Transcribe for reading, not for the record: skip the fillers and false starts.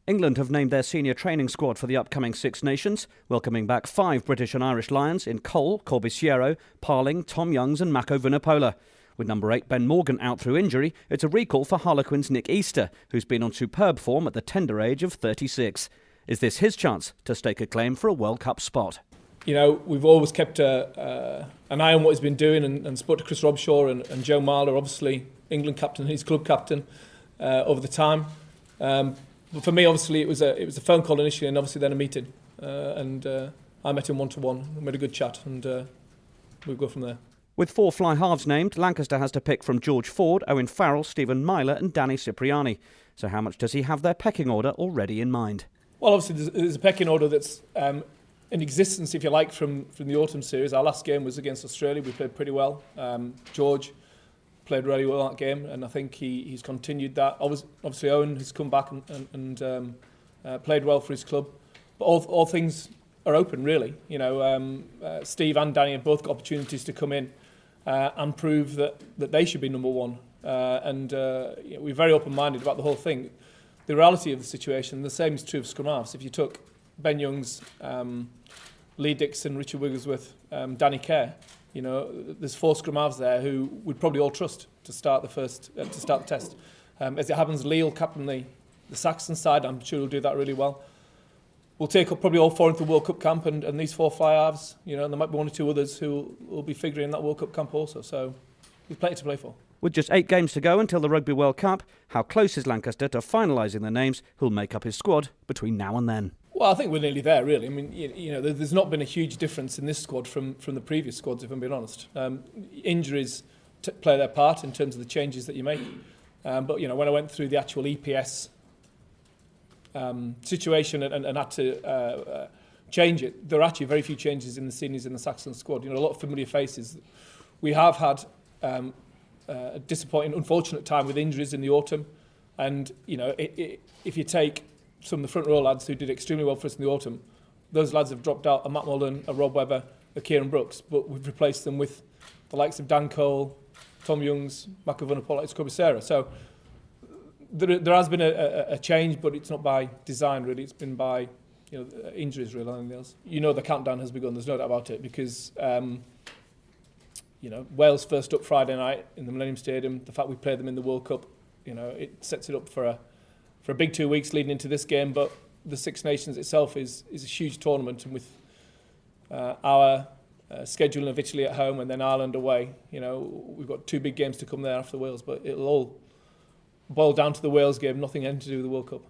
England have named their senior training squad for the upcoming Six Nations, welcoming back 5 British and Irish Lions in Cole, Corbisiero, Parling, Tom Youngs and Mako Vunipola. With number 8 Ben Morgan out through injury, it's a recall for Harlequins' Nick Easter, who's been on superb form at the tender age of 36. Is this his chance to stake a claim for a World Cup spot? You know, we've always kept an eye on what he's been doing and spoke to Chris Robshaw and Joe Marler, obviously England captain and his club captain, over the time. But for me, obviously, it was a phone call initially and obviously then a meeting. I met him one-to-one. We had a good chat and we'll go from there. With 4 fly halves named, Lancaster has to pick from George Ford, Owen Farrell, Stephen Myler and Danny Cipriani. So how much does he have their pecking order already in mind? Well, obviously, there's a pecking order that's in existence, if you like, from the autumn series. Our last game was against Australia. We played pretty well. George played really well that game, and I think he's continued that. Obviously, Owen has come back and played well for his club. But all things are open, really. You know, Steve and Danny have both got opportunities to come in and prove that they should be number one. We're very open-minded about the whole thing. The reality of the situation, the same is true of scrum halves. If you took Ben Youngs, Lee Dixon, Richard Wigglesworth, Danny Kerr, you know, there's 4 scrum halves there who we'd probably all trust to start the test. As it happens, Lee will captain the Saxon side. I'm sure he'll do that really well. We'll take up probably all 4 into the World Cup camp, and these 4 fly halves, you know, and there might be 1 or 2 others who will be figuring in that World Cup camp also. So there's plenty to play for. With just 8 games to go until the Rugby World Cup, how close is Lancaster to finalising the names who'll make up his squad between now and then? Well, I think we're nearly there, really. I mean, you know, there's not been a huge difference in this squad from the previous squads, if I'm being honest. Injuries play their part in terms of the changes that you make. But, you know, when I went through the actual EPS situation and had to change it, there are actually very few changes in the seniors in the Saxon squad. You know, a lot of familiar faces. We have had a disappointing, unfortunate time with injuries in the autumn. And, you know, if you take some of the front row lads who did extremely well for us in the autumn, those lads have dropped out, a Matt Mullen, a Rob Webber, a Kieran Brooks, but we've replaced them with the likes of Dan Cole, Tom Youngs, Mako Vunipola, Corbisiero. So there has been a change, but it's not by design, really. It's been by, you know, injuries, really, and else. You know, the countdown has begun. There's no doubt about it, because you know, Wales first up Friday night in the Millennium Stadium. The fact we played them in the World Cup, you know, it sets it up for a big 2 weeks leading into this game. But the Six Nations itself is a huge tournament, and with our scheduling of Italy at home and then Ireland away, you know, we've got 2 big games to come there after Wales. But it'll all boil down to the Wales game, nothing having to do with the World Cup.